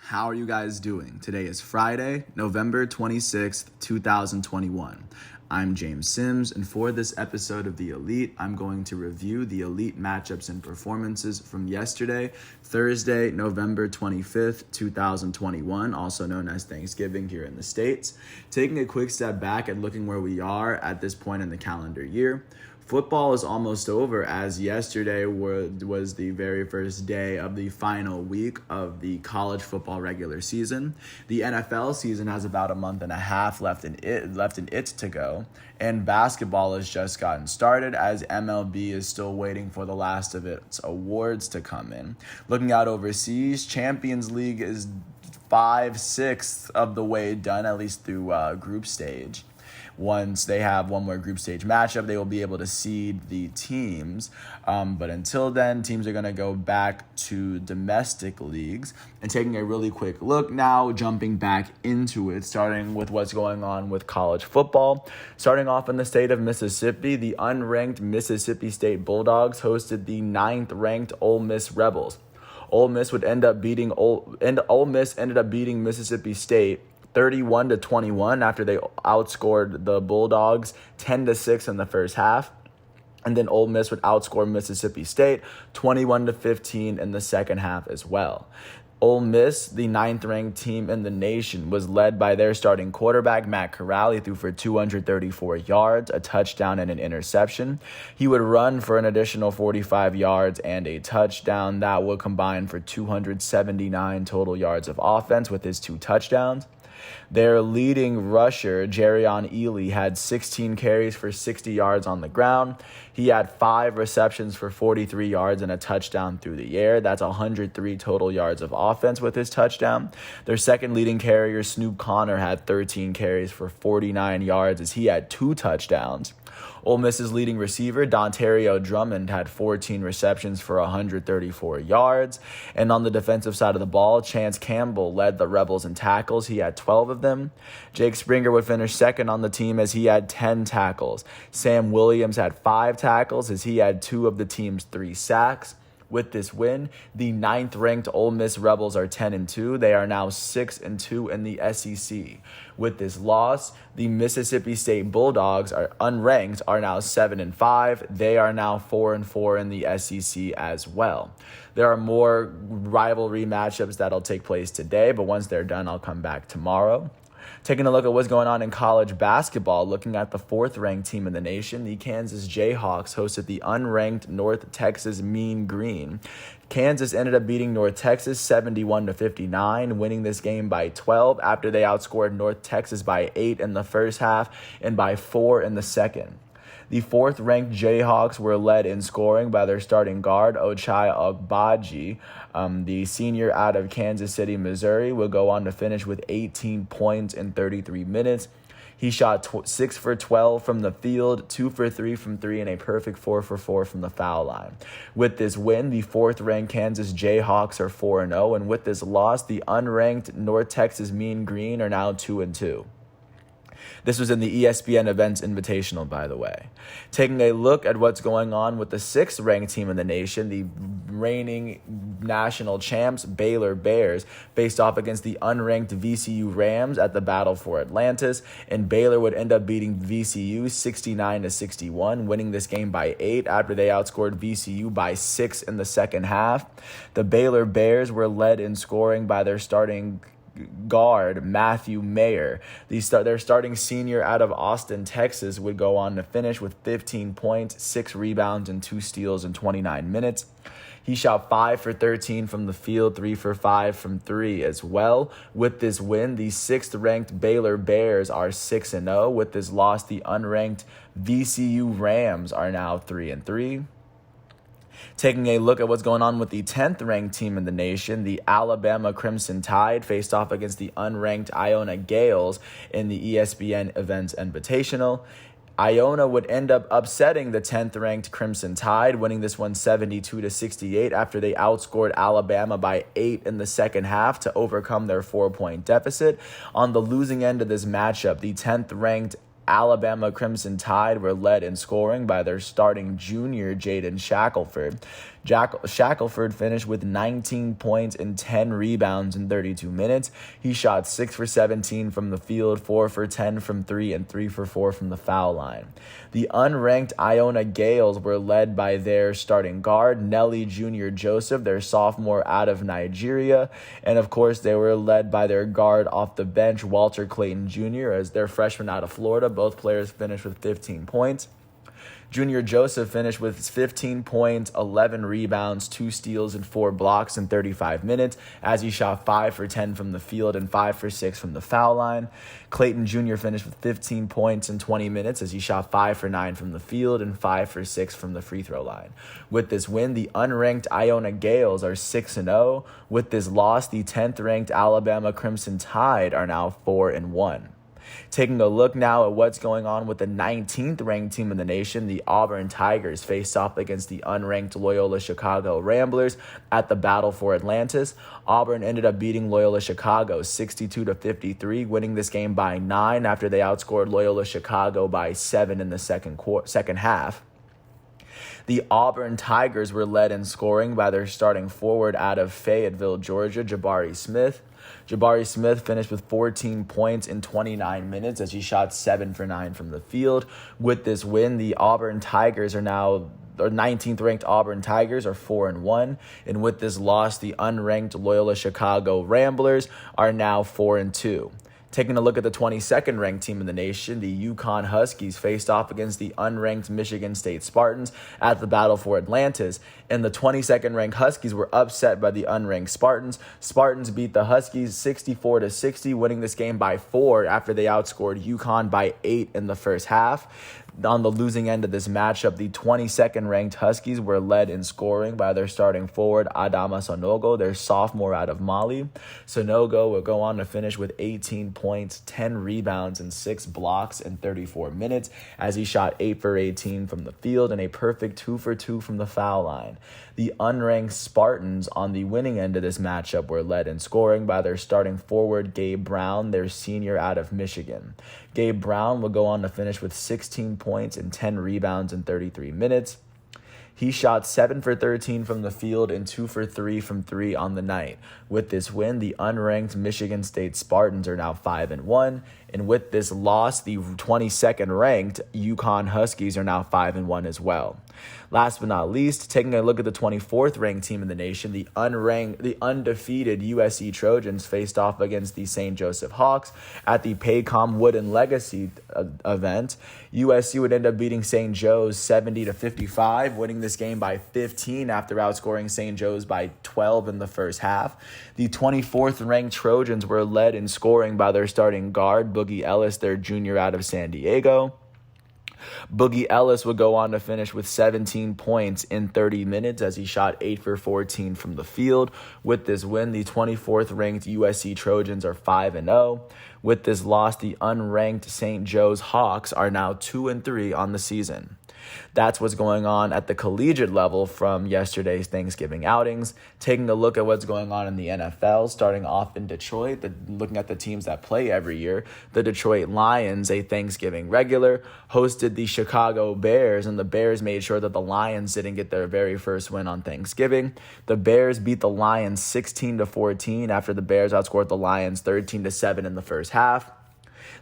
How are you guys doing? Today is Friday, November 26th, 2021. I'm James Sims, and for this episode of The Elite, I'm going to review the Elite matchups and performances from yesterday, Thursday, November 25th, 2021, also known as Thanksgiving here in the States. Taking a quick step back and looking where we are at this point in the calendar year. Football is almost over, as yesterday was the very first day of the final week of the college football regular season. The NFL season has about a month and a half left in it to go, and basketball has just gotten started as MLB is still waiting for the last of its awards to come in. Looking out overseas, Champions League is 5/6 of the way done, at least through group stage. Once they have one more group stage matchup, they will be able to seed the teams. But until then, teams are going to go back to domestic leagues. And taking a really quick look now, jumping back into it, starting with what's going on with college football. Starting off in the state of Mississippi, the unranked Mississippi State Bulldogs hosted the 9th-ranked Ole Miss Rebels. Ole Miss ended up beating Mississippi State 31-21 after they outscored the Bulldogs 10-6 in the first half. And then Ole Miss would outscore Mississippi State 21-15 in the second half as well. Ole Miss, the 9th-ranked team in the nation, was led by their starting quarterback, Matt Corral. He threw for 234 yards, a touchdown, and an interception. He would run for an additional 45 yards and a touchdown. That would combine for 279 total yards of offense with his 2 touchdowns. Their leading rusher, Jerrion Ealy, had 16 carries for 60 yards on the ground. He had 5 receptions for 43 yards and a touchdown through the air. That's 103 total yards of offense with his touchdown. Their second leading carrier, Snoop Connor, had 13 carries for 49 yards as he had 2 touchdowns. Ole Miss's leading receiver, Dontario Drummond, had 14 receptions for 134 yards. And on the defensive side of the ball, Chance Campbell led the Rebels in tackles. He had 12 of them. Jake Springer would finish second on the team as he had 10 tackles. Sam Williams had 5 tackles as he had 2 of the team's 3 sacks. With this win, the 9th-ranked Ole Miss Rebels are 10-2. They are now 6-2 in the SEC. With this loss, the Mississippi State Bulldogs are unranked, are now 7-5. They are now 4-4 in the SEC as well. There are more rivalry matchups that'll take place today, but once they're done, I'll come back tomorrow. Taking a look at what's going on in college basketball, looking at the 4th-ranked team in the nation, the Kansas Jayhawks hosted the unranked North Texas Mean Green. Kansas ended up beating North Texas 71-59, winning this game by 12 after they outscored North Texas by 8 in the first half and by 4 in the second. The 4th-ranked Jayhawks were led in scoring by their starting guard, Ochai Agbaji. The senior out of Kansas City, Missouri, will go on to finish with 18 points in 33 minutes. He shot 6 for 12 from the field, 2 for 3 from 3, and a perfect 4 for 4 from the foul line. With this win, the 4th-ranked Kansas Jayhawks are 4-0, and with this loss, the unranked North Texas Mean Green are now 2-2. This was in the ESPN Events Invitational, by the way. Taking a look at what's going on with the 6th-ranked team in the nation, the reigning national champs, Baylor Bears, faced off against the unranked VCU Rams at the Battle for Atlantis, and Baylor would end up beating VCU 69-61, winning this game by 8 after they outscored VCU by 6 in the second half. The Baylor Bears were led in scoring by their starting guard, Matthew Mayer. Their starting senior out of Austin, Texas, would go on to finish with 15 points, 6 rebounds, and 2 steals in 29 minutes. He shot 5 for 13 from the field, 3 for 5 from 3 as well. With this win, the 6th-ranked Baylor Bears are 6-0. With this loss, the unranked VCU Rams are now 3-3. Taking a look at what's going on with the 10th-ranked team in the nation, the Alabama Crimson Tide faced off against the unranked Iona Gales in the ESPN Events Invitational. Iona would end up upsetting the 10th-ranked Crimson Tide, winning this one 72-68 after they outscored Alabama by 8 in the second half to overcome their 4-point deficit. On the losing end of this matchup, the 10th-ranked Alabama Crimson Tide were led in scoring by their starting junior, Jaden Shackelford. Shackelford finished with 19 points and 10 rebounds in 32 minutes. He shot 6 for 17 from the field, 4 for 10 from 3, and 3 for 4 from the foul line. The unranked Iona Gales were led by their starting guard, Nelly Jr. Joseph, their sophomore out of Nigeria. And of course, they were led by their guard off the bench, Walter Clayton Jr., as their freshman out of Florida. Both players finished with 15 points. Junior Joseph finished with 15 points, 11 rebounds, 2 steals, and 4 blocks in 35 minutes as he shot 5 for 10 from the field and 5 for 6 from the foul line. Clayton Jr. finished with 15 points in 20 minutes as he shot 5 for 9 from the field and 5 for 6 from the free throw line. With this win, the unranked Iona Gales are 6-0. With this loss, the 10th ranked Alabama Crimson Tide are now 4-1. Taking a look now at what's going on with the 19th ranked team in the nation, the Auburn Tigers faced off against the unranked Loyola Chicago Ramblers at the Battle for Atlantis. Auburn ended up beating Loyola Chicago 62-53, winning this game by 9 after they outscored Loyola Chicago by 7 in the second half. The Auburn Tigers were led in scoring by their starting forward out of Fayetteville, Georgia, Jabari Smith. Jabari Smith finished with 14 points in 29 minutes as he shot 7 for 9 from the field. With this win, the Auburn Tigers are now, or 19th ranked Auburn Tigers are 4-1. And with this loss, the unranked Loyola Chicago Ramblers are now 4-2. Taking a look at the 22nd ranked team in the nation, the UConn Huskies faced off against the unranked Michigan State Spartans at the Battle for Atlantis. And the 22nd ranked Huskies were upset by the unranked Spartans. Spartans beat the Huskies 64-60, winning this game by 4 after they outscored UConn by 8 in the first half. On the losing end of this matchup, the 22nd ranked Huskies were led in scoring by their starting forward, Adama Sanogo, their sophomore out of Mali. Sanogo will go on to finish with 18 points, 10 rebounds, and 6 blocks in 34 minutes as he shot 8 for 18 from the field and a perfect 2 for 2 from the foul line. The unranked Spartans on the winning end of this matchup were led in scoring by their starting forward, Gabe Brown, their senior out of Michigan. Gabe Brown will go on to finish with 16 points and 10 rebounds in 33 minutes. He shot 7 for 13 from the field and 2 for 3 from 3 on the night. With this win, the unranked Michigan State Spartans are now 5-1. And with this loss, the 22nd ranked UConn Huskies are now 5-1 as well. Last but not least, taking a look at the 24th ranked team in the nation, the undefeated USC Trojans faced off against the St. Joseph Hawks at the Paycom Wooden Legacy event. USC would end up beating St. Joe's 70-55, winning this game by 15 after outscoring St. Joe's by 12 in the first half. The 24th ranked Trojans were led in scoring by their starting guard, Boogie Ellis, their junior out of San Diego. Boogie Ellis would go on to finish with 17 points in 30 minutes as he shot 8 for 14 from the field. With this win, the 24th ranked USC Trojans are 5-0. With this loss, the unranked St. Joe's Hawks are now 2-3 on the season. That's what's going on at the collegiate level from yesterday's Thanksgiving outings. Taking a look at what's going on in the NFL, starting off in Detroit, looking at the teams that play every year. The Detroit Lions, a Thanksgiving regular, hosted the Chicago Bears, and the Bears made sure that the Lions didn't get their very first win on Thanksgiving. The Bears beat the Lions 16-14 after the Bears outscored the Lions 13-7 in the first half.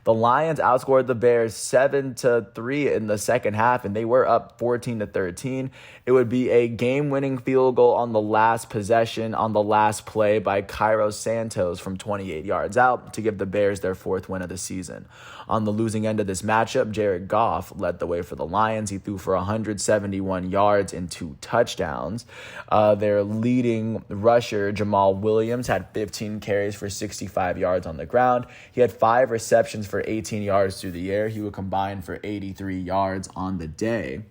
The Lions outscored the Bears 7-3 in the second half, and they were up 14-13. It would be a game-winning field goal on the last possession, on the last play by Cairo Santos from 28 yards out to give the Bears their 4th win of the season. On the losing end of this matchup, Jared Goff led the way for the Lions. He threw for 171 yards and 2 touchdowns. Their leading rusher, Jamal Williams, had 15 carries for 65 yards on the ground. He had 5 receptions for 18 yards through the air. He would combine for 83 yards on the day.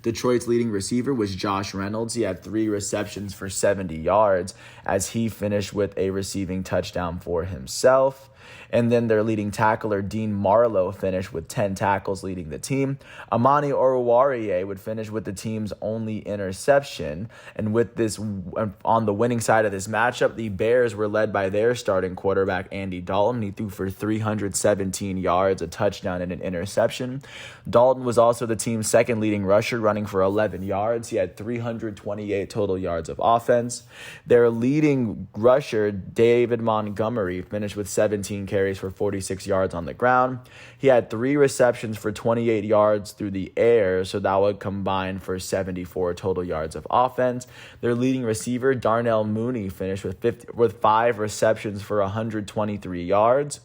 Detroit's leading receiver was Josh Reynolds. He had 3 receptions for 70 yards as he finished with a receiving touchdown for himself. And then their leading tackler, Dean Marlowe, finished with 10 tackles leading the team. Amani Oruwariye would finish with the team's only interception. And with this, on the winning side of this matchup, the Bears were led by their starting quarterback, Andy Dalton. He threw for 317 yards, a touchdown, and an interception. Dalton was also the team's second leading rusher, running running for 11 yards. He had 328 total yards of offense. Their leading rusher, David Montgomery, finished with 17 carries for 46 yards on the ground. He had 3 receptions for 28 yards through the air, so that would combine for 74 total yards of offense. Their leading receiver, Darnell Mooney, finished with 5 receptions for 123 yards.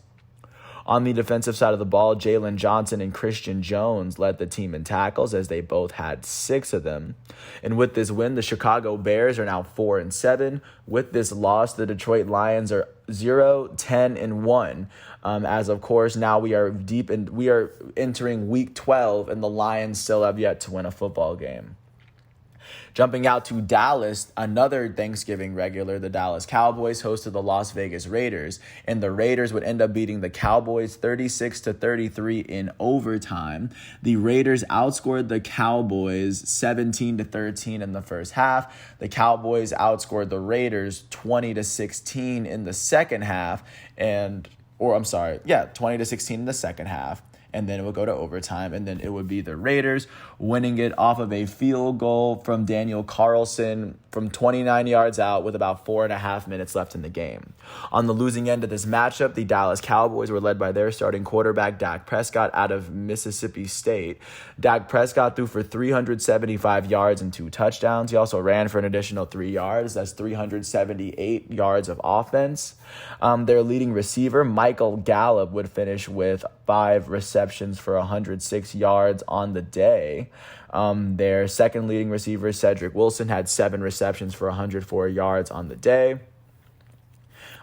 On the defensive side of the ball, Jalen Johnson and Christian Jones led the team in tackles as they both had 6 of them. And with this win, the Chicago Bears are now 4-7. With this loss, the Detroit Lions are 0-10-1. As of course, now we are entering week 12, and the Lions still have yet to win a football game. Jumping out to Dallas, another Thanksgiving regular, the Dallas Cowboys hosted the Las Vegas Raiders, and the Raiders would end up beating the Cowboys 36-33 in overtime. The Raiders outscored the Cowboys 17-13 in the first half. The Cowboys outscored the Raiders 20-16 in the second half, 20-16 in the second half. And then it would go to overtime, and then it would be the Raiders winning it off of a field goal from Daniel Carlson from 29 yards out with about 4.5 minutes left in the game. On the losing end of this matchup, the Dallas Cowboys were led by their starting quarterback, Dak Prescott, out of Mississippi State. Dak Prescott threw for 375 yards and 2 touchdowns. He also ran for an additional 3 yards. That's 378 yards of offense. Their leading receiver, Michael Gallup, would finish with 5 receptions for 106 yards on the day. Their second leading receiver, Cedric Wilson, had 7 receptions for 104 yards on the day.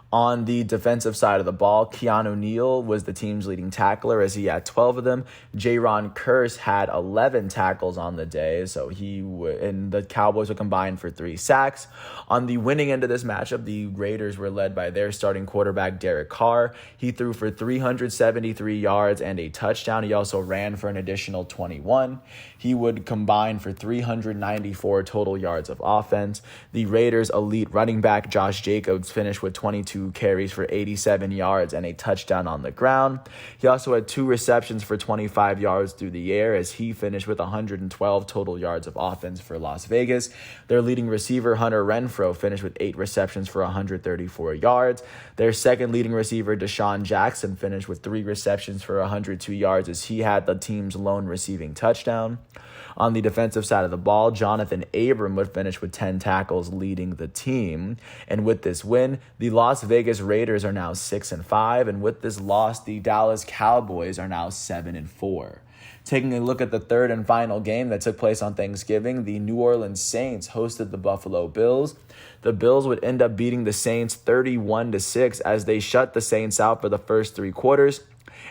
On the defensive side of the ball, Keanu Neal was the team's leading tackler as he had 12 of them. Jaron Kearse had 11 tackles on the day, so and the Cowboys would combine for 3 sacks. On the winning end of this matchup, the Raiders were led by their starting quarterback, Derek Carr. He threw for 373 yards and a touchdown. He also ran for an additional 21. He would combine for 394 total yards of offense. The Raiders' elite running back, Josh Jacobs, finished with 22 carries for 87 yards and a touchdown on the ground. He also had 2 receptions for 25 yards through the air as he finished with 112 total yards of offense for Las Vegas. Their leading receiver, Hunter Renfrow, finished with 8 receptions for 134 yards. Their second leading receiver, Deshaun Jackson, finished with 3 receptions for 102 yards as he had the team's lone receiving touchdown. On the defensive side of the ball, Jonathan Abram would finish with 10 tackles, leading the team. And with this win, the Las Vegas Raiders are now 6-5, and with this loss, the Dallas Cowboys are now 7-4. Taking a look at the third and final game that took place on Thanksgiving, the New Orleans Saints hosted the Buffalo Bills. The Bills would end up beating the Saints 31-6 as they shut the Saints out for the first 3 quarters.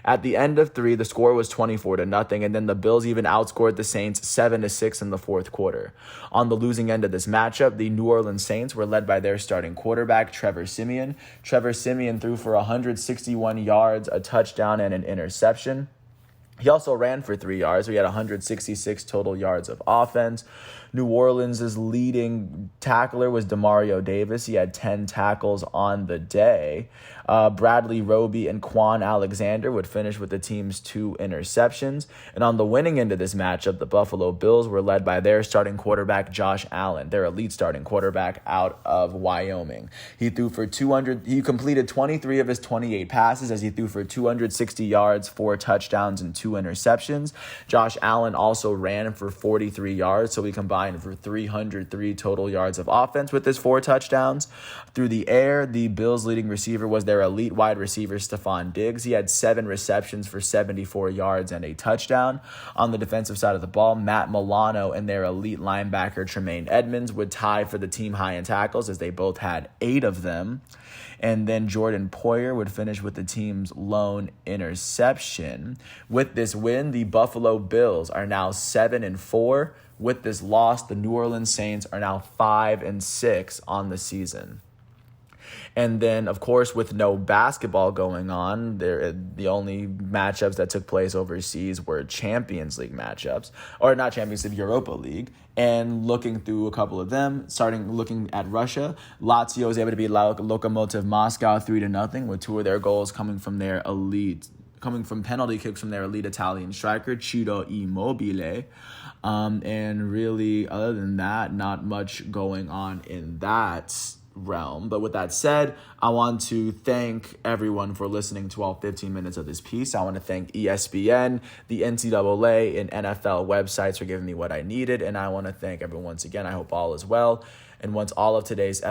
At the end of 3, the score was 24-0, and then the Bills even outscored the Saints 7-6 in the fourth quarter. On the losing end of this matchup, the New Orleans Saints were led by their starting quarterback, Trevor Siemian. Trevor Siemian threw for 161 yards, a touchdown, and an interception. He also ran for 3 yards. So he had 166 total yards of offense. New Orleans' leading tackler was Demario Davis. He had 10 tackles on the day. Bradley Roby and Quan Alexander would finish with the team's 2 interceptions. And on the winning end of this matchup, the Buffalo Bills were led by their starting quarterback, Josh Allen, their elite starting quarterback out of Wyoming. He completed 23 of his 28 passes as he threw for 260 yards, 4 touchdowns, and 2 interceptions. Josh Allen also ran for 43 yards, so he combined for 303 total yards of offense with his 4 touchdowns. Through the air, the Bills' leading receiver was their elite wide receiver, Stephon Diggs. He had 7 receptions for 74 yards and a touchdown. On the defensive side of the ball, Matt Milano and their elite linebacker, Tremaine Edmonds, would tie for the team high in tackles as they both had 8 of them. And then Jordan Poyer would finish with the team's lone interception. With this win, the Buffalo Bills are now 7-4. With this loss, the New Orleans Saints are now 5-6 on the season. And then, of course, with no basketball going on, the only matchups that took place overseas were Champions League matchups, or not Champions League, Europa League. And looking through a couple of them, looking at Russia, Lazio was able to beat Lokomotiv Moscow 3-0, with 2 of their goals coming from their elite coming from penalty kicks from their elite Italian striker, Ciro Immobile. And really, other than that, not much going on in that realm. But with that said, I want to thank everyone for listening to all 15 minutes of this piece. I want to thank ESPN, the NCAA, and NFL websites for giving me what I needed. And I want to thank everyone once again. I hope all is well. And once all of today's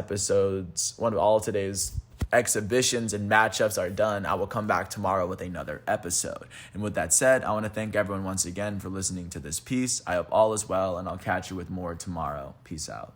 exhibitions and matchups are done, I will come back tomorrow with another episode. And with that said, I want to thank everyone once again for listening to this piece. I hope all is well, and I'll catch you with more tomorrow. Peace out.